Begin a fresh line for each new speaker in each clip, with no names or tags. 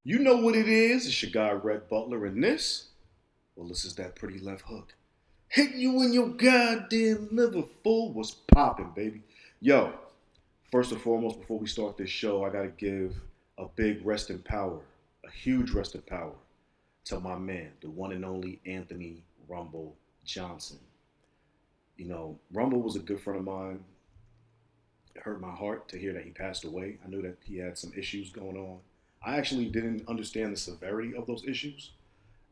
You know what it is. It's your guy, Rhett, Butler, and this is that Pritty Left Hook. Hitting you in your goddamn liver full. What's popping, baby? Yo, first and foremost, before we start this show, I got to give a big rest in power, a huge rest in power to my man, the one and only Anthony Rumble Johnson. You know, Rumble was a good friend of mine. It hurt my heart to hear that he passed away. I knew that he had some issues going on. I actually didn't understand the severity of those issues.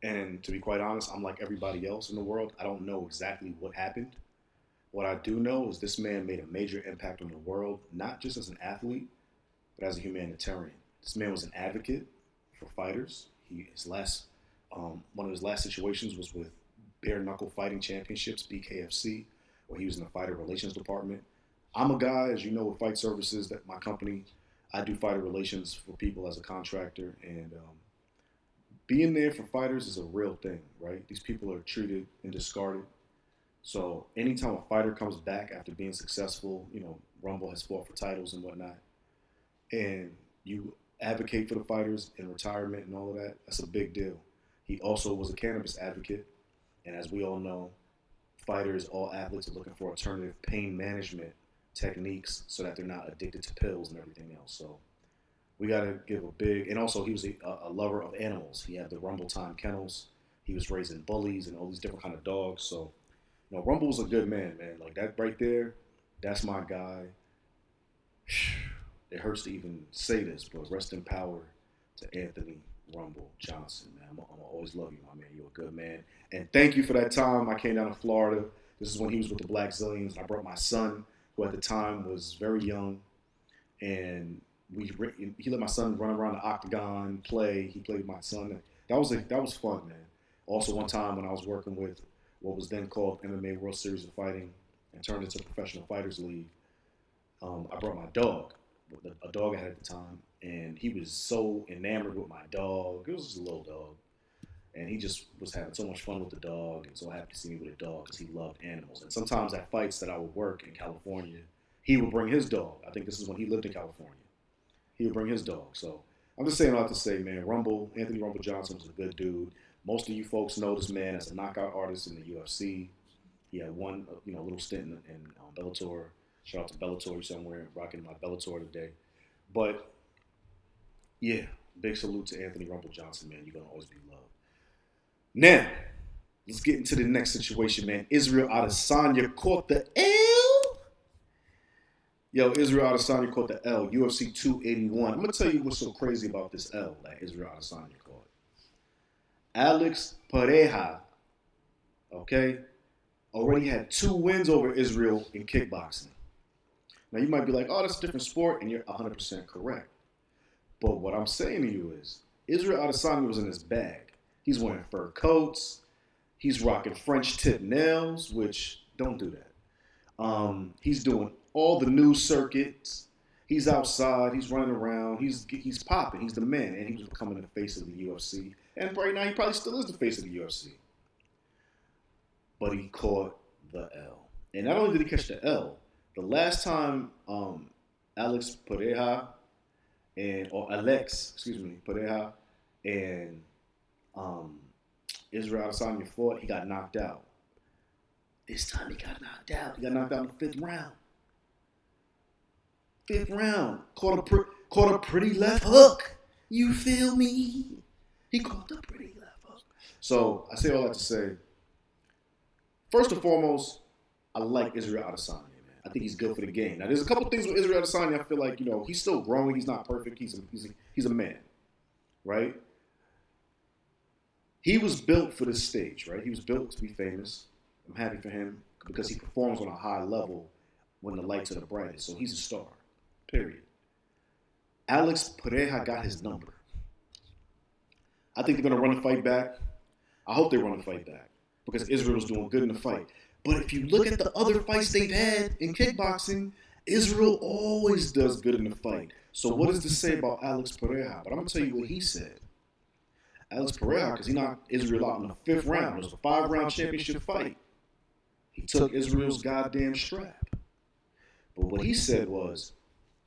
And to be quite honest, I'm like everybody else in the world. I don't know exactly what happened. What I do know is this man made a major impact on the world, not just as an athlete, but as a humanitarian. This man was an advocate for fighters. One of his last situations was with Bare Knuckle Fighting Championships, BKFC, where he was in the fighter relations department. I'm a guy, as you know, with Fight Services, that my company, I do fighter relations for people as a contractor, and being there for fighters is a real thing, right? These people are treated and discarded. So anytime a fighter comes back after being successful, Rumble has fought for titles and whatnot, and you advocate for the fighters in retirement and all of that, that's a big deal. He also was a cannabis advocate, and as we all know, fighters, all athletes are looking for alternative pain management techniques so that they're not addicted to pills and everything else. So we got to give a big, and also he was a lover of animals. He had the Rumble Time kennels. He was raising bullies and all these different kind of dogs. So, Rumble was a good man, man. Like that right there, that's my guy. It hurts to even say this, but rest in power to Anthony Rumble Johnson, man. I'm gonna always love you, my man. You're a good man. And thank you for that time I came down to Florida. This is when he was with the Black Zillions. I brought my son, who at the time was very young, and he let my son run around the octagon, play. He played with my son. That was fun, man. Also, one time when I was working with what was then called MMA World Series of Fighting and turned into Professional Fighters League, I brought my dog, a dog I had at the time, and he was so enamored with my dog. It was just a little dog, and he just was having so much fun with the dog, and so happy to see me with a dog because he loved animals. And sometimes at fights that I would work in California, he would bring his dog. I think this is when he lived in California. He would bring his dog. So I'm just saying all that to say, man, Anthony Rumble Johnson was a good dude. Most of you folks know this man as a knockout artist in the UFC. He had one, little stint in Bellator. Shout out to Bellator somewhere, rocking my Bellator today. But yeah, big salute to Anthony Rumble Johnson, man. You're gonna always be loved. Now, let's get into the next situation, man. Israel Adesanya caught the L. Yo, Israel Adesanya caught the L. UFC 281. I'm gonna tell you what's so crazy about this L that Israel Adesanya caught. Alex Pereira, okay, already had 2 wins over Israel in kickboxing. Now you might be like, oh, that's a different sport, and you're 100% correct. But what I'm saying to you is, Israel Adesanya was in his bag. He's wearing fur coats. He's rocking French tip nails, which don't do that. He's doing all the news circuits. He's outside. He's running around. He's popping. He's the man, and he was becoming the face of the UFC. And right now, he probably still is the face of the UFC. But he caught the L. And not only did he catch the L, the last time Alex Pereira and Israel Adesanya fought, he got knocked out. This time he got knocked out. He got knocked out in the 5th round. 5th round. Caught a pretty left hook. You feel me? He caught the pretty left hook. So I say all that to say, first and foremost, I like Israel Adesanya, man. I think he's good for the game. Now, there's a couple things with Israel Adesanya. I feel like, he's still growing. He's not perfect. He's a man, right? He was built for this stage, right? He was built to be famous. I'm happy for him because he performs on a high level when the lights are the brightest. So he's a star, period. Alex Pereira got his number. I think they're going to run the fight back. I hope they run the fight back because Israel was doing good in the fight. But if you look at the other fights they've had in kickboxing, Israel always does good in the fight. So what does this say about Alex Pereira? But I'm going to tell you what he said. Alex Pereira, because he knocked Israel out in the 5th round. It was a 5-round championship fight. He took Israel's goddamn strap. But what he said was,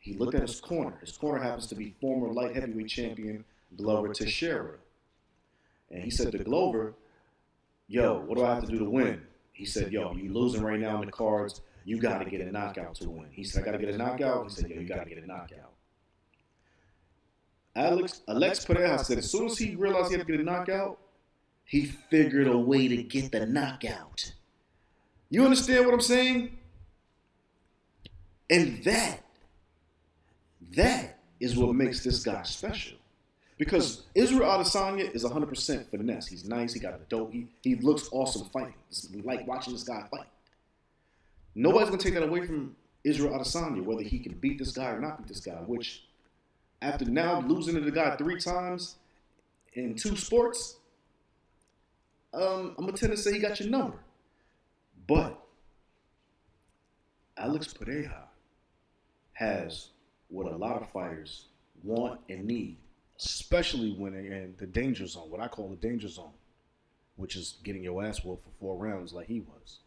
he looked at his corner. His corner happens to be former light heavyweight champion Glover Teixeira. And he said to Glover, yo, what do I have to do to win? He said, yo, you losing right now in the cards. You got to get a knockout to win. He said, I got to get a knockout. He said, yo, you got to get a knockout. Alex Pereira said as soon as he realized he had to get a knockout, he figured a way to get the knockout. You understand what I'm saying? And that is what makes this guy special. Because Israel Adesanya is 100% finesse. He's nice. He got a dope. He looks awesome fighting. We like watching this guy fight. Nobody's going to take that away from Israel Adesanya, whether he can beat this guy or not beat this guy, which after now losing to the guy 3 times in 2 sports, I'm going to tend to say he got your number. But Alex Pereira has what a lot of fighters want and need, especially when they're in the danger zone, what I call the danger zone, which is getting your ass whooped for 4 rounds like he was.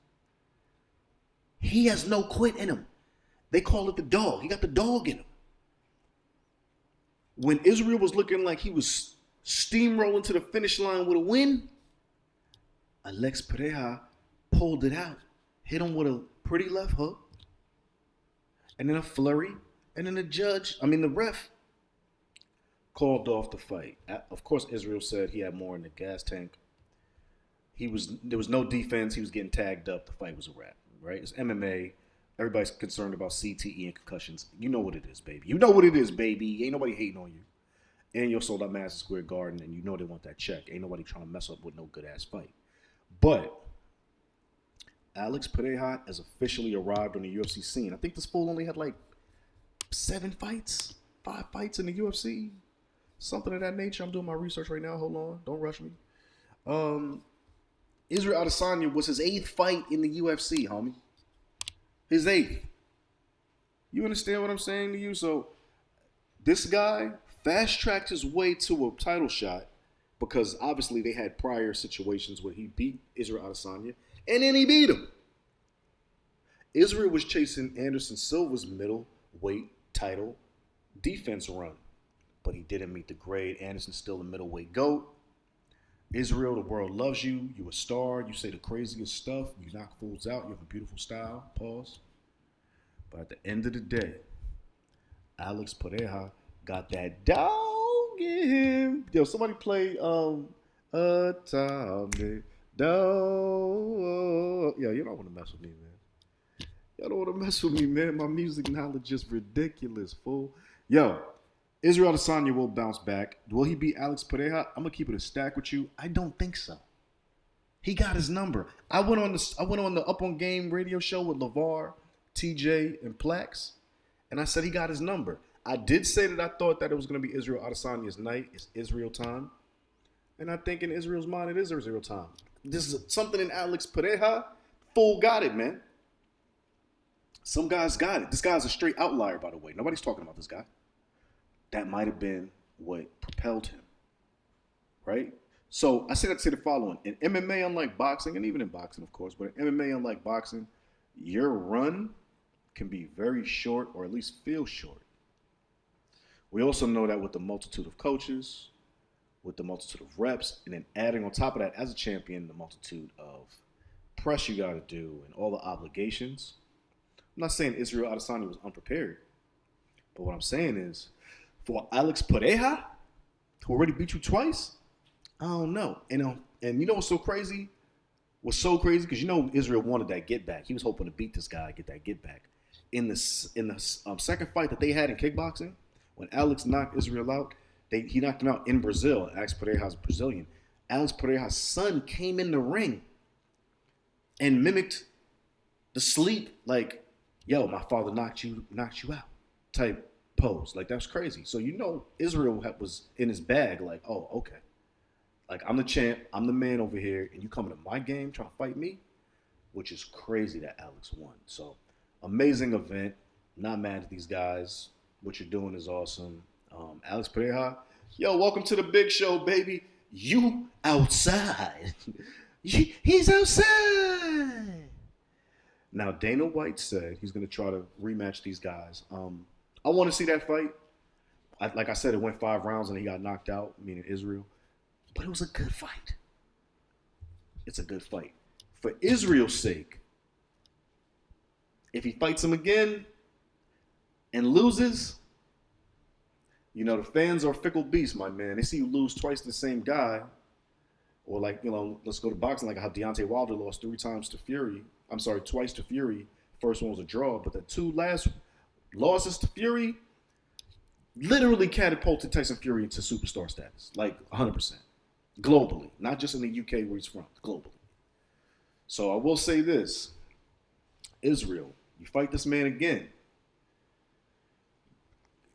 He has no quit in him. They call it the dog. He got the dog in him. When Israel was looking like he was steamrolling to the finish line with a win, Alex Pereira pulled it out, hit him with a pretty left hook, and then a flurry, and then the ref called off the fight. Of course, Israel said he had more in the gas tank. There was no defense. He was getting tagged up. The fight was a wrap, right? It's MMA. Everybody's concerned about CTE and concussions. You know what it is, baby. You know what it is, baby. Ain't nobody hating on you. And you're sold out Madison Square Garden, and you know they want that check. Ain't nobody trying to mess up with no good-ass fight. But Alex Pereira has officially arrived on the UFC scene. I think this fool only had like 7 fights, 5 fights in the UFC. Something of that nature. I'm doing my research right now. Hold on. Don't rush me. Israel Adesanya was his 8th fight in the UFC, homie. His 8th. You understand what I'm saying to you? So this guy fast-tracked his way to a title shot because obviously they had prior situations where he beat Israel Adesanya and then he beat him. Israel was chasing Anderson Silva's middleweight title defense run, but he didn't meet the grade. Anderson's still a middleweight GOAT. Israel, the world loves you. You a star. You say the craziest stuff. You knock fools out. You have a beautiful style. Pause. But at the end of the day, Alex Pereira got that dog in him. Yo, somebody play a time dog. Yo, you don't want to mess with me, man. Y'all don't want to mess with me, man. My music knowledge is ridiculous, fool. Yo, Israel Adesanya will bounce back. Will he beat Alex Pereira? I'm gonna keep it a stack with you. I don't think so. He got his number. I went on the Up on Game radio show with LeVar, TJ, and Plex, and I said he got his number. I did say that I thought that it was gonna be Israel Adesanya's night. It's Israel time, and I think in Israel's mind it is Israel time. This is something in Alex Pereira. Fool got it, man. Some guys got it. This guy's a straight outlier, by the way. Nobody's talking about this guy. That might have been what propelled him, right? So I say that to say the following. In MMA, unlike boxing, and even in boxing, of course, but in MMA, unlike boxing, your run can be very short or at least feel short. We also know that with the multitude of coaches, with the multitude of reps, and then adding on top of that, as a champion, the multitude of press you got to do and all the obligations. I'm not saying Israel Adesanya was unprepared, but what I'm saying is, for Alex Pereira, who already beat you twice, I don't know. And you know what's so crazy? What's so crazy? Because you know Israel wanted that get back. He was hoping to beat this guy, get that get back. In the second fight that they had in kickboxing, when Alex knocked Israel out, he knocked him out in Brazil. Alex Pereira's Brazilian. Alex Pereira's son came in the ring and mimicked the sleep, like, yo, my father knocked you out type pose. Like, that's crazy. So you know Israel was in his bag, like, oh, okay. Like, I'm the champ, I'm the man over here, and you coming to my game trying to fight me? Which is crazy that Alex won. So, amazing event. Not mad at these guys. What you're doing is awesome. Alex Pereira, yo, welcome to the big show, baby. You outside. He's outside. Now, Dana White said he's going to try to rematch these guys. I want to see that fight. like I said, it went 5 rounds and he got knocked out, meaning Israel. But it was a good fight. It's a good fight. For Israel's sake, if he fights him again and loses, you know, the fans are fickle beasts, my man. They see you lose twice to the same guy. Or like, you know, let's go to boxing, like how Deontay Wilder lost 3 times to Fury. I'm sorry, twice to Fury. First one was a draw, but the 2 last losses to Fury literally catapulted Tyson Fury into superstar status, like 100%. Globally, not just in the UK where he's from, globally. So I will say this, Israel, you fight this man again,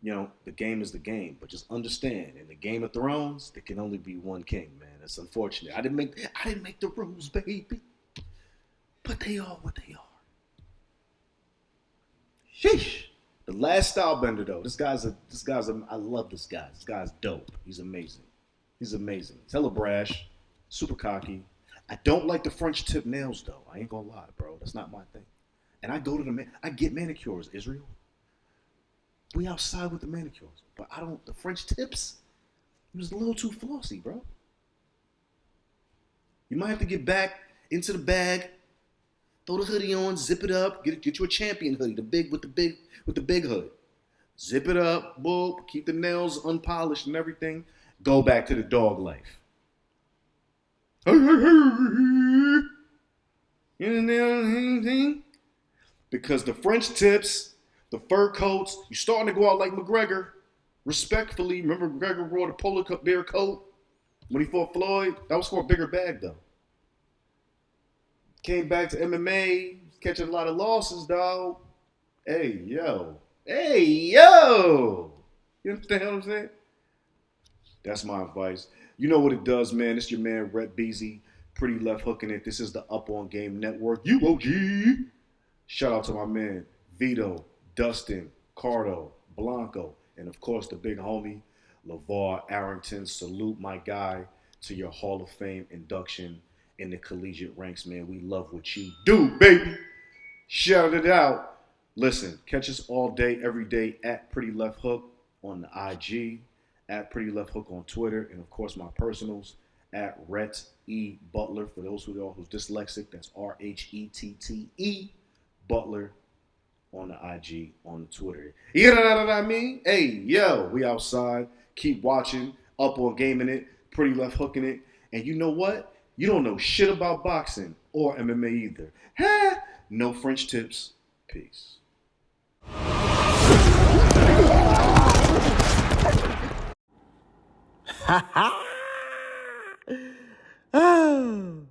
you know, the game is the game, but just understand, in the Game of Thrones, there can only be one king, man. It's unfortunate. I didn't make the rules, baby. But they are what they are. Sheesh. The Last Stylebender, though. I love this guy. This guy's dope. He's amazing. He's hella brash, super cocky. I don't like the French tip nails, though. I ain't gonna lie, bro. That's not my thing. And I go to I get manicures, Israel. We outside with the manicures. But the French tips, it was a little too flossy, bro. You might have to get back into the bag, throw the hoodie on, zip it up, get you a champion hoodie, the big hood. Zip it up, boom, keep the nails unpolished and everything. Go back to the dog life. Because the French tips, the fur coats, you're starting to go out like McGregor. Respectfully, remember McGregor wore the polar bear coat when he fought Floyd? That was for a bigger bag, though. Came back to MMA, catching a lot of losses, dog. Hey, yo. You understand what I'm saying? That's my advice. You know what it does, man. It's your man, Rhett Beasy, Pritty Left Hooking it. This is the Up On Game Network. UOG. Shout out to my man, Vito, Dustin, Cardo, Blanco, and of course the big homie, LeVar Arrington. Salute, my guy, to your Hall of Fame induction in the collegiate ranks, man. We love what you do, baby. Shout it out. Listen, catch us all day, every day at Pritty Left Hook on the IG, at Pritty Left Hook on Twitter, and of course my personals at Rhett E. Butler. For those who's dyslexic, that's RHETTE Butler on the IG, on the Twitter. You know what I mean? Hey, yo, we outside. Keep watching. Up On Gaming it. Pritty Left Hooking it. And you know what? You don't know shit about boxing or MMA either. Ha! No French tips. Peace.
Ha ha! Oh.